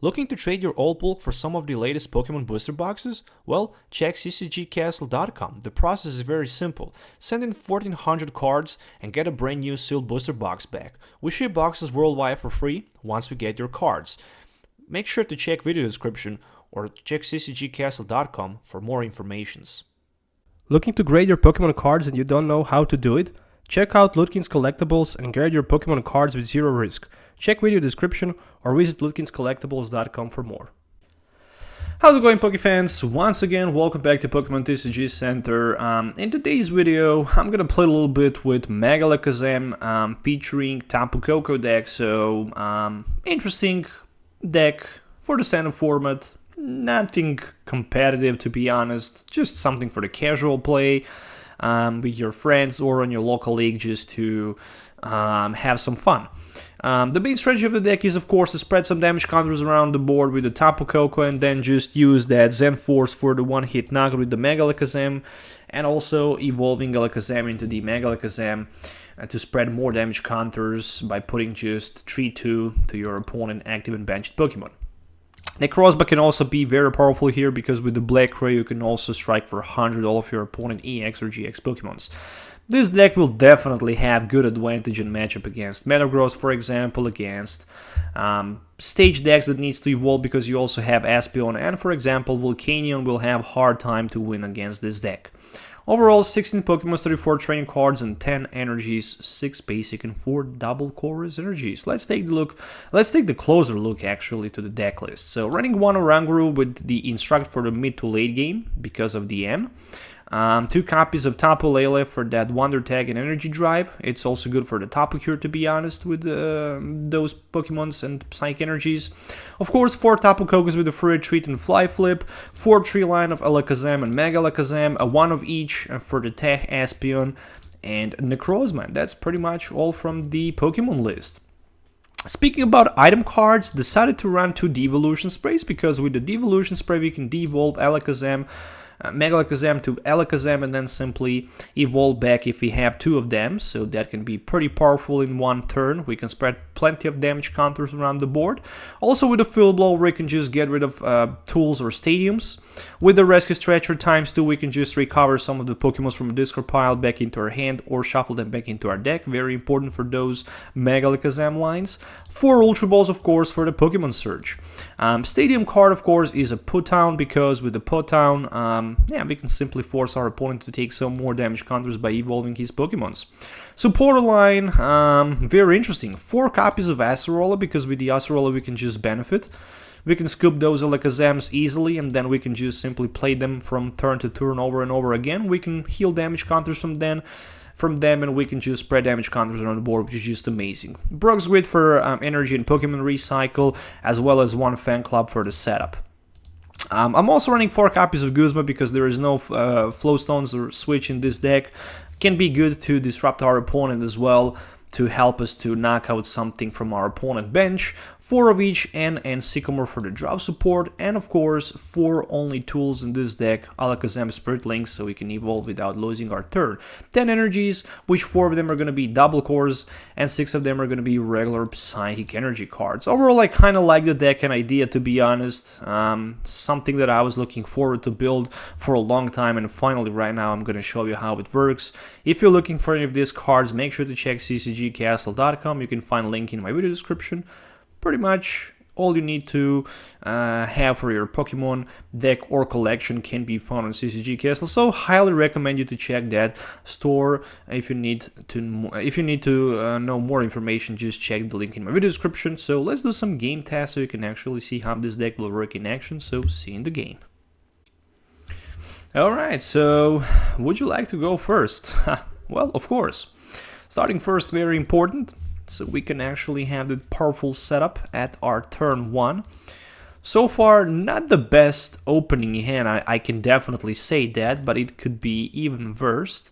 Looking to trade your old bulk for some of the latest Pokemon booster boxes? Well, check ccgcastle.com. The process is very simple. Send in 1400 cards and get a brand new sealed booster box back. We ship boxes worldwide for free once we get your cards. Make sure to check video description or check ccgcastle.com for more information. Looking to grade your Pokemon cards and you don't know how to do it? Check out Ludkins Collectables and grade your Pokemon cards with zero risk. Check video description or visit ludkinscollectables.com for more. How's it going, Pokefans? Once again, welcome back to Pokemon TCG Center. In today's video, I'm gonna play a little bit with M Alakazam featuring Tapu Koko deck. So, interesting deck for the standard format. Nothing competitive, to be honest. Just something for the casual play with your friends or on your local league, just to have some fun. The main strategy of the deck is, of course, to spread some damage counters around the board with the Tapu Koko and then just use that Zen Force for the one-hit knockout with the Mega Alakazam, and also evolving Alakazam into the Mega Alakazam to spread more damage counters by putting just 3-2 to your opponent active and benched Pokemon. Necrozma can also be very powerful here because with the Black Ray you can also strike for 100 all of your opponent EX or GX Pokemons. This deck will definitely have good advantage in matchup against Metagross, for example, against stage decks that needs to evolve because you also have Espeon, and for example Volcanion will have hard time to win against this deck. Overall, 16 Pokemon, 34 training cards, and 10 energies, 6 basic and 4 double chorus energies. Let's take the closer look actually to the deck list. So running one Oranguru with the instruct for the mid to late game because of the N. 2 copies of Tapu Lele for that Wonder Tag and Energy Drive. It's also good for the Tapu Cure, to be honest, with those Pokemons and Psych Energies. Of course, 4 Tapu Kokos with the Free Retreat and Fly Flip, 4 tree line of Alakazam and Mega Alakazam, a 1 of each for the Tech Espeon and Necrozma. That's pretty much all from the Pokemon list. Speaking about item cards, decided to run 2 Devolution Sprays because with the Devolution Spray we can devolve Alakazam, Mega Alakazam to Alakazam and then simply evolve back if we have 2 of them, so that can be pretty powerful in one turn. We can spread plenty of damage counters around the board. Also with the Full Blow we can just get rid of tools or stadiums. With the Rescue Stretcher ×2 we can just recover some of the Pokemon from the discard pile back into our hand or shuffle them back into our deck. Very important for those Mega Alakazam lines. 4 Ultra Balls, of course, for the Pokemon Surge. Stadium card, of course, is a put down because with the put down we can simply force our opponent to take some more damage counters by evolving his Pokemons. Supporter line, very interesting. 4 copies of Acerola because with the Acerola we can just benefit. We can scoop those Alakazams easily and then we can just simply play them from turn to turn over and over again. We can heal damage counters from them and we can just spread damage counters around the board, which is just amazing. Brock's Grid for energy and Pokemon Recycle, as well as 1 Fan Club for the setup. I'm also running 4 copies of Guzma because there is no Flowstones or Switch in this deck. Can be good to disrupt our opponent as well, to help us to knock out something from our opponent bench. 4 of each N and Sycamore for the drop support, and of course 4 only tools in this deck, Alakazam Spirit Links, so we can evolve without losing our turn. 10 energies, which 4 of them are going to be double cores and 6 of them are going to be regular Psychic Energy cards. Overall, I kind of like the deck and idea, to be honest. Something that I was looking forward to build for a long time, and finally right now I'm going to show you how it works. If you're looking for any of these cards, make sure to check ccgcastle.com. You can find a link in my video description. Pretty much all you need to have for your Pokemon deck or collection can be found on CCG Castle. So highly recommend you to check that store. If you need to know more information, just check the link in my video description. So let's do some game tests so you can actually see how this deck will work in action. So see you in the game. Alright, so would you like to go first? Well, of course. Starting first, very important, so we can actually have the powerful setup at our turn 1. So far, not the best opening hand, I can definitely say that, but it could be even worse.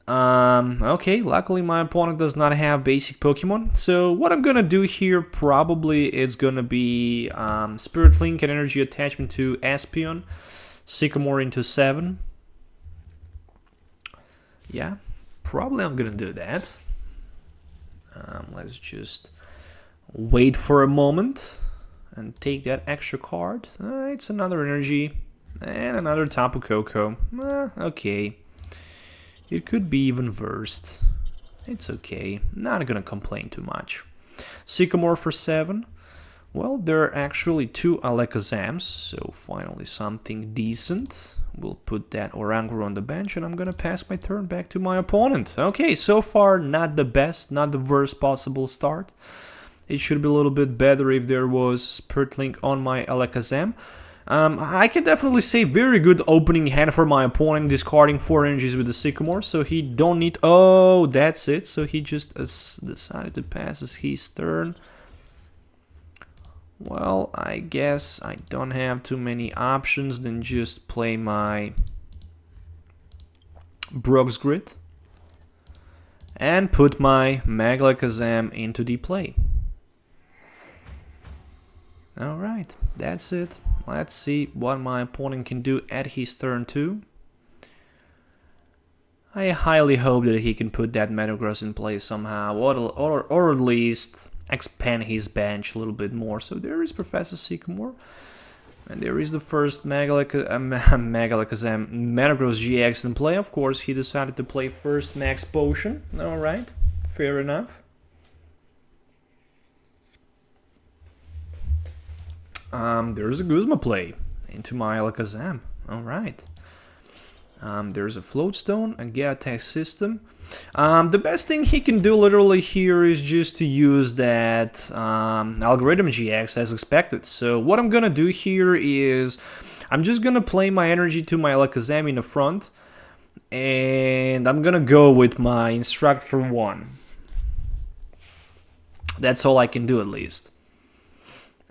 Okay, luckily my opponent does not have basic Pokemon, so what I'm gonna do here probably is gonna be Spirit Link and Energy Attachment to Espeon, Sycamore into 7. Yeah, probably I'm gonna do that. Let's just wait for a moment and take that extra card. It's another energy and another Tapu Koko. Okay. It could be even worse. It's okay. Not gonna complain too much. Sycamore for 7. Well, there are actually 2 Alakazams, so finally something decent. We'll put that Oranguru on the bench, and I'm gonna pass my turn back to my opponent. Okay, so far not the best, not the worst possible start. It should be a little bit better if there was Spirit Link on my Alakazam. I can definitely say very good opening hand for my opponent, discarding 4 energies with the Sycamore, so he don't need... Oh, that's it. So he just decided to pass as his turn. Well, I guess I don't have too many options than just play my Brooks Grid and put my Alakazam into the play. Alright, that's it. Let's see what my opponent can do at his turn 2. I highly hope that he can put that Metagross in play somehow, or at least expand his bench a little bit more. So there is Professor Sycamore, and there is the first Metagross GX in play. Of course, he decided to play first Max Potion. Alright, fair enough. There's a Guzma play into my Alakazam. Alright. There's a Float Stone, a Get Attack System. The best thing he can do literally here is just to use that Algorithm GX as expected. So what I'm gonna do here is I'm just gonna play my energy to my Alakazam in the front, and I'm gonna go with my Instruct for 1. That's all I can do, at least.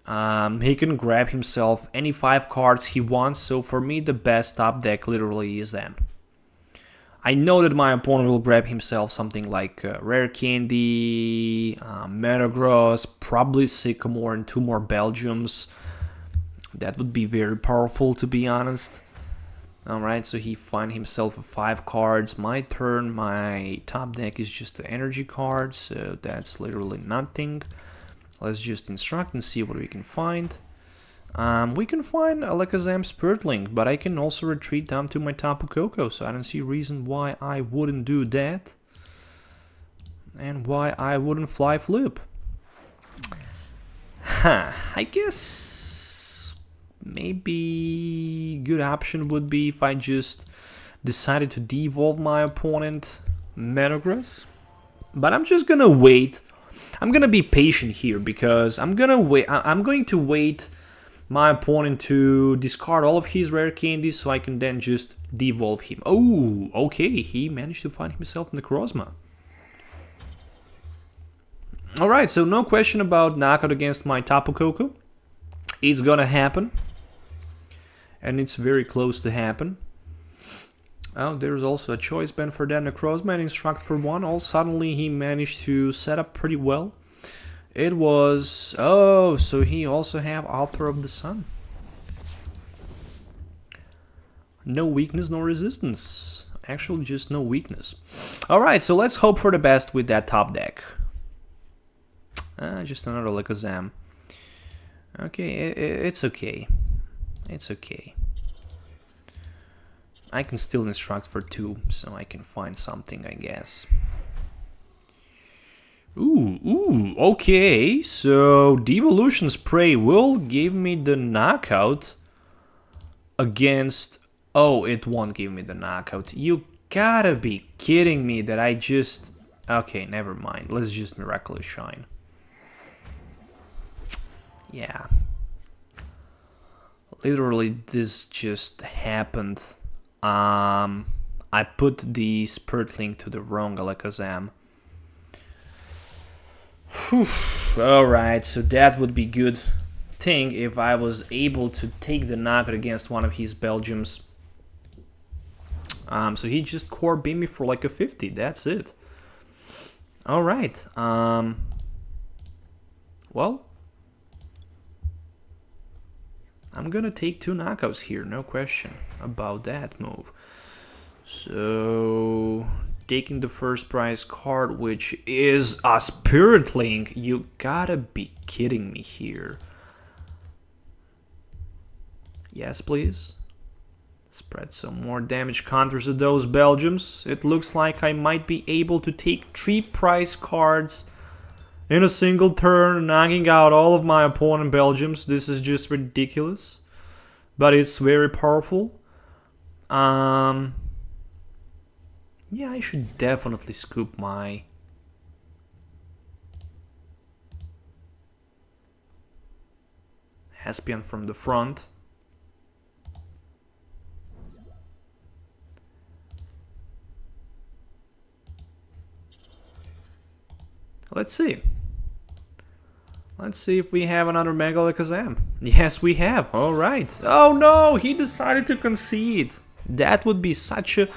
He can grab himself any 5 cards he wants, so for me the best top deck literally is N. I know that my opponent will grab himself something like Rare Candy, Metagross, probably Sycamore and 2 more Belgiums. That would be very powerful, to be honest. Alright, so he find himself 5 cards. My turn, my top deck is just the energy card, so that's literally nothing. Let's just instruct and see what we can find. We can find Alakazam Spirit Link, but I can also retreat down to my Tapu Koko, so I don't see a reason why I wouldn't do that. And why I wouldn't fly flip. I guess maybe good option would be if I just decided to devolve my opponent Metagross. But I'm just gonna wait. I'm gonna be patient here because I'm going to wait my opponent to discard all of his rare candies so I can then just devolve him. Oh, okay, he managed to find himself Necrozma. Alright, so no question about knockout against my Tapu Koko. It's gonna happen. And it's very close to happen. Oh, there's also a choice band for that Necrozma and Instruct for 1. All suddenly he managed to set up pretty well. It was... Oh, so he also have Altar of the Sun. No weakness, no resistance. Actually, just no weakness. Alright, so let's hope for the best with that top deck. Just another Alakazam. Okay, it's okay. It's okay. I can still instruct for 2, so I can find something, I guess. Ooh, okay. So, Devolution Spray will give me the knockout against... Oh, it won't give me the knockout. You gotta be kidding me that I just... Okay, never mind. Let's just Miraculous Shine. Yeah. Literally, this just happened. I put the Spirit Link to the wrong Alakazam. Alright, so that would be good thing if I was able to take the knockout against one of his Belgiums. So he just core beat me for like a 50, that's it. Alright, well, I'm gonna take 2 knockouts here, no question about that move. So, taking the first prize card, which is a Spirit Link. You gotta be kidding me here. Yes, please. Spread some more damage counters to those Belgiums. It looks like I might be able to take 3 prize cards in a single turn, knocking out all of my opponent Belgiums. This is just ridiculous. But it's very powerful. Yeah, I should definitely scoop my... Espion from the front. Let's see. Let's see if we have another Mega Alakazam. Yes, we have. Alright. Oh no, he decided to concede. That would be such a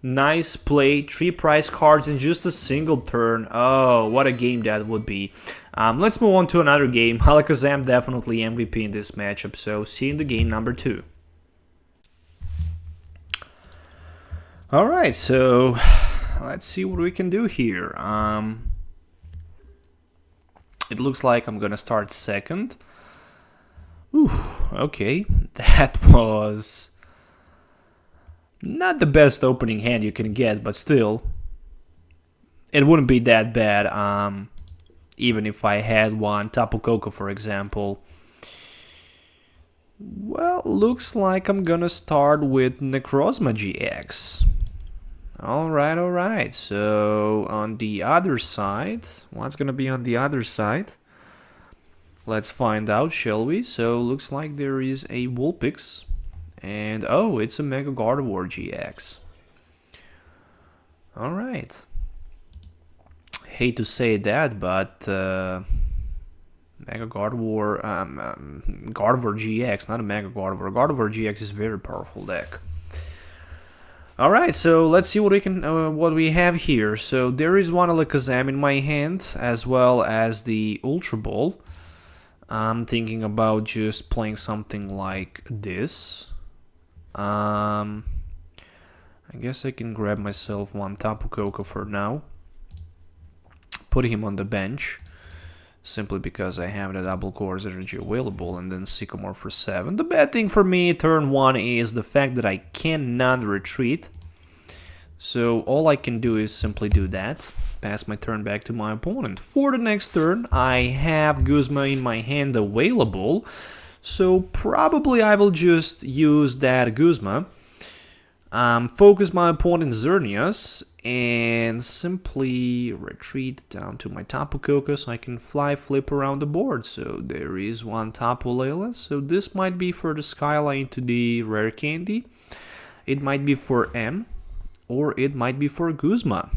nice play. 3 prize cards in just a single turn. Oh, what a game that would be. Let's move on to another game. Alakazam definitely MVP in this matchup. So, see you in the game number 2. Alright, so let's see what we can do here. It looks like I'm gonna start second. Ooh, okay. That was not the best opening hand you can get, but still, it wouldn't be that bad. Even if I had one Tapu Koko, for example. Well, looks like I'm gonna start with Necrozma GX. Alright, so on the other side, what's gonna be on the other side? Let's find out, shall we? So, looks like there is a Vulpix, and oh, it's a Mega Gardevoir GX. Alright. Hate to say that, but Mega Gardevoir, Gardevoir GX, not a Mega Gardevoir. Gardevoir GX is a very powerful deck. Alright, so let's see what we have here. So there is one Alakazam in my hand, as well as the Ultra Ball. I'm thinking about just playing something like this. I guess I can grab myself one Tapu Koko for now. Put him on the bench, simply because I have the double cores energy available, and then Sycamore for 7. The bad thing for me turn 1 is the fact that I cannot retreat. So all I can do is simply do that, pass my turn back to my opponent. For the next turn, I have Guzma in my hand available, so probably I will just use that Guzma. Focus my opponent Xerneas and simply retreat down to my Tapu Koko so I can fly flip around the board. So there is one Tapu Lele. So this might be for the Skyline into the rare candy. It might be for M, or it might be for Guzma.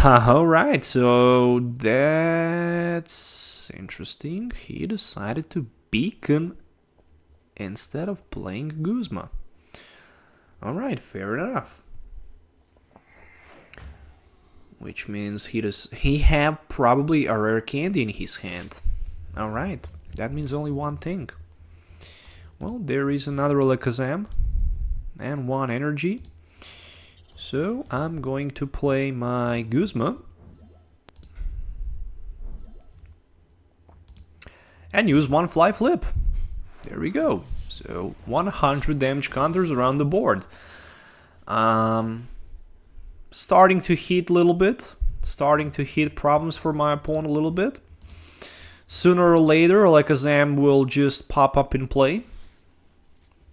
Alright, so that's interesting. He decided to beacon instead of playing Guzma. Alright, fair enough. Which means he have probably a rare candy in his hand. Alright, that means only one thing. Well, there is another Alakazam and one energy. So I'm going to play my Guzma and use one Fly Flip. There we go. So 100 damage counters around the board. Starting to hit a little bit. Starting to hit problems for my opponent a little bit. Sooner or later, Alakazam will just pop up in play.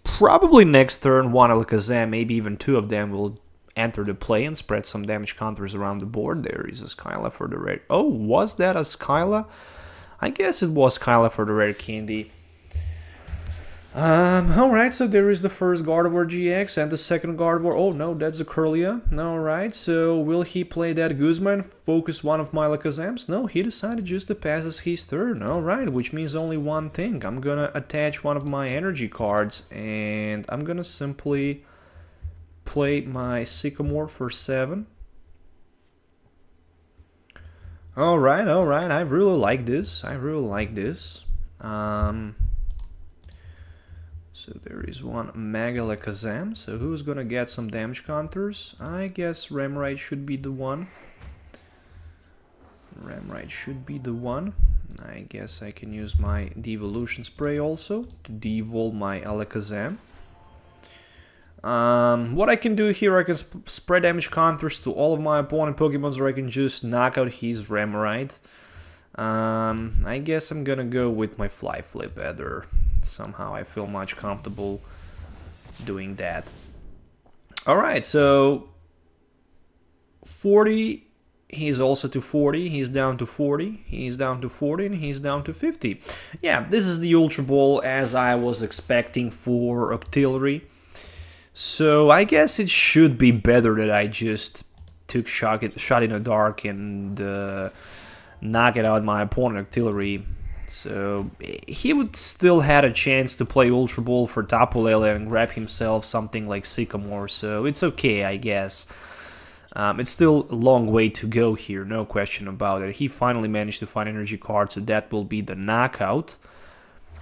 Probably next turn, one Alakazam, maybe even 2 of them will enter the play and spread some damage counters around the board. There is a Skyla for the rare... Oh, was that a Skyla? I guess it was Skyla for the rare candy. Alright, so there is the first Gardevoir GX and the second Gardevoir. Oh no, that's a Curlia. Alright, so will he play that Guzma and focus one of my Alakazams? No, he decided just to pass us his turn. Alright, which means only one thing. I'm gonna attach one of my energy cards and I'm gonna simply play my Sycamore for 7. Alright, I really like this. So there is one Mega Alakazam. So who's gonna get some damage counters? I guess Ramrite should be the one. I guess I can use my devolution spray also to devolve my Alakazam. What I can do here, I can spread damage counters to all of my opponent Pokemons, or I can just knock out his Remoraid. I guess I'm gonna go with my Fly Flip Ether. Somehow I feel much comfortable doing that. Alright, so 40, he's also to 40, he's down to 40, he's down to 40, and he's down to 50. Yeah, this is the Ultra Ball as I was expecting for Octillery. So I guess it should be better that I just took shot in the dark and knock it out my opponent Artillery. So he would still had a chance to play Ultra Ball for Tapu Lele and grab himself something like Sycamore, so it's okay, I guess. It's still a long way to go here, no question about it. He finally managed to find energy card, so that will be the knockout.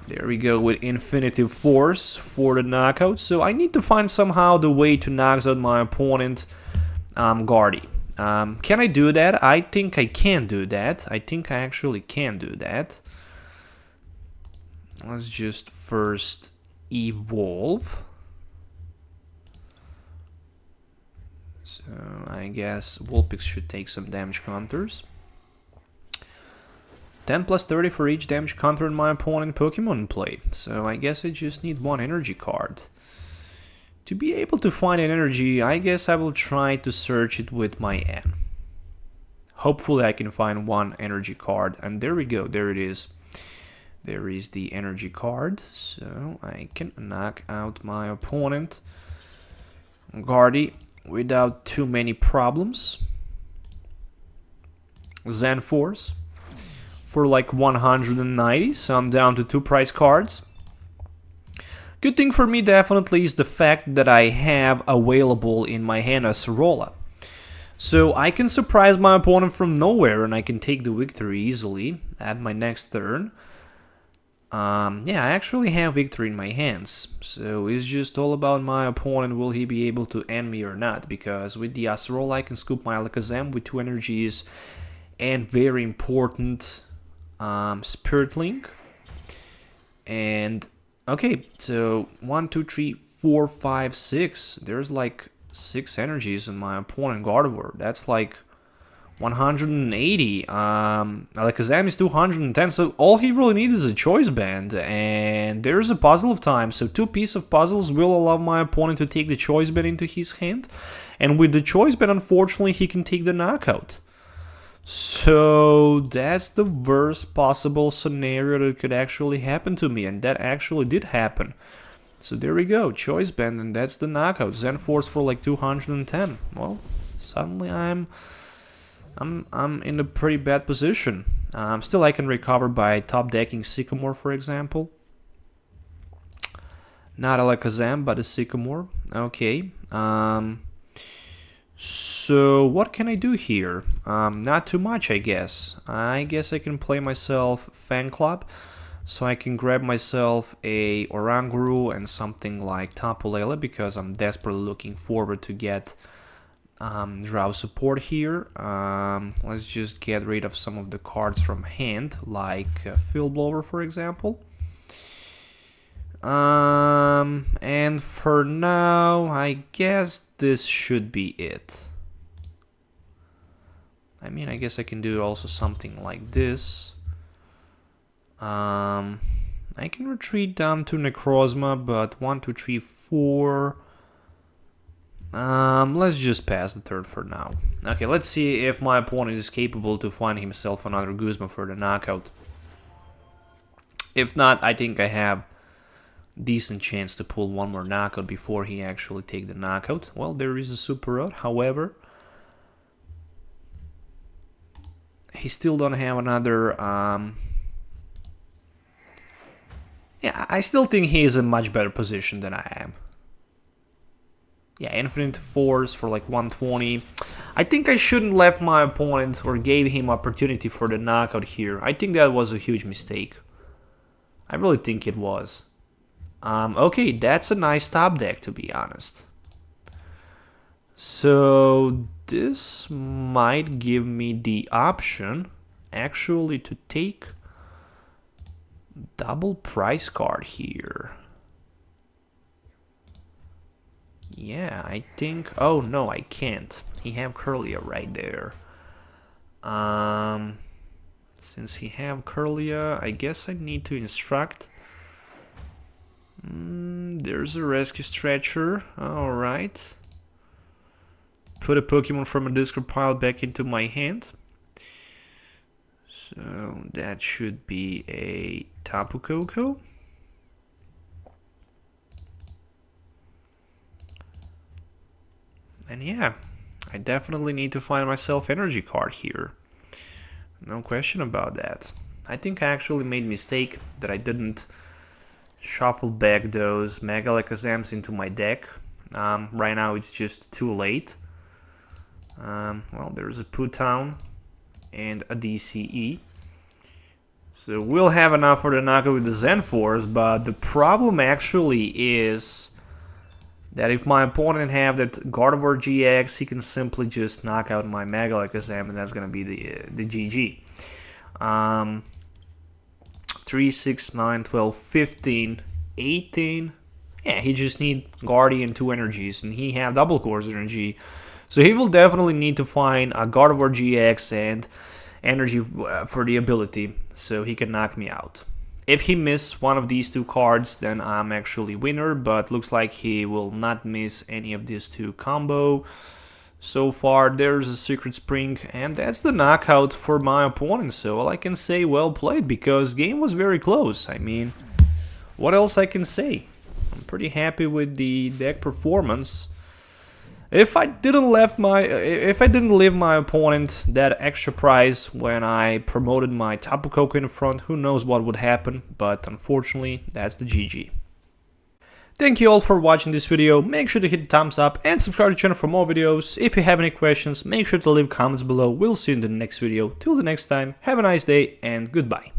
There we go with Infinitive Force for the knockout. So I need to find somehow the way to knock out my opponent Guardy. Can I do that? I think I can do that. I think I actually can do that. Let's just first evolve. So I guess Vulpix should take some damage counters. 10 plus 30 for each damage counter in my opponent Pokemon in play. So I guess I just need one energy card. To be able to find an energy, I guess I will try to search it with my N. Hopefully I can find one energy card. And there we go, there it is. There is the energy card. So I can knock out my opponent Guardy without too many problems. Zen Force for like 190, so I'm down to 2 prize cards. Good thing for me definitely is the fact that I have available in my hand a Sorola. So I can surprise my opponent from nowhere and I can take the victory easily at my next turn. Yeah, I actually have victory in my hands, so it's just all about my opponent, will he be able to end me or not, because with the Acerola I can scoop my Alakazam with 2 energies and very important Spirit Link. And okay, so 1, 2, 3, 4, 5, 6, there's like 6 energies in my opponent Gardevoir. That's like 180. Alakazam is 210, so all he really needs is a choice band, and there's a puzzle of time, so 2 pieces of puzzles will allow my opponent to take the choice band into his hand, and with the choice band unfortunately he can take the knockout. So that's the worst possible scenario that could actually happen to me, and that actually did happen. So there we go, choice band, and that's the knockout. Zen Force for like 210. Well, suddenly I'm in a pretty bad position. Still I can recover by top decking Sycamore, for example. Not Alakazam, but a Sycamore. Okay. So what can I do here? Not too much, I guess. I guess I can play myself Fan Club, so I can grab myself a Oranguru and something like Tapu Lele, because I'm desperately looking forward to get draw support here. Let's just get rid of some of the cards from hand, like Field Blower, for example. And for now, I guess this should be it. I mean, I guess I can do also something like this. I can retreat down to Necrozma, but 1, 2, 3, 4. Let's just pass the turn for now. Okay, let's see if my opponent is capable to find himself another Guzma for the knockout. If not, I think I have decent chance to pull one more knockout before he actually take the knockout. Well, there is a Super Rod, however, he still don't have another. Yeah, I still think he is in much better position than I am. Yeah, Infinite Force for like 120. I think I shouldn't left my opponent or gave him opportunity for the knockout here. I think that was a huge mistake. I really think it was. Okay, that's a nice top deck, to be honest. So this might give me the option actually to take Double price card here. Yeah, I think... Oh, no, I can't. He have Curlia right there. Since he have Curlia, I guess I need to instruct. There's a Rescue Stretcher. Alright. Put a Pokemon from a discard pile back into my hand. So that should be a Tapu Koko. And yeah, I definitely need to find myself energy card here. No question about that. I think I actually made a mistake that I didn't shuffle back those Mega Alakazams into my deck. Right now it's just too late. Well, there's a Pootown and a DCE. So we'll have enough for the knockout with the Zen Force, but the problem actually is that if my opponent have that Gardevoir GX, he can simply just knock out my Mega Alakazam, and that's gonna be the GG. 3, 6, 9, 12, 15, 18. Yeah, he just need Guardian 2 energies, and he have double course energy. So he will definitely need to find a Gardevoir GX and energy for the ability, so he can knock me out. If he misses one of these two cards, then I'm actually winner, but looks like he will not miss any of these two combo. So far, there's a Secret Spring, and that's the knockout for my opponent, so all I can say, well played, because game was very close. I mean, what else I can say? I'm pretty happy with the deck performance. If I didn't leave my opponent that extra prize when I promoted my Tapu Koko in front, who knows what would happen, but unfortunately, that's the GG. Thank you all for watching this video. Make sure to hit the thumbs up and subscribe to the channel for more videos. If you have any questions, make sure to leave comments below. We'll see you in the next video. Till the next time, have a nice day and goodbye.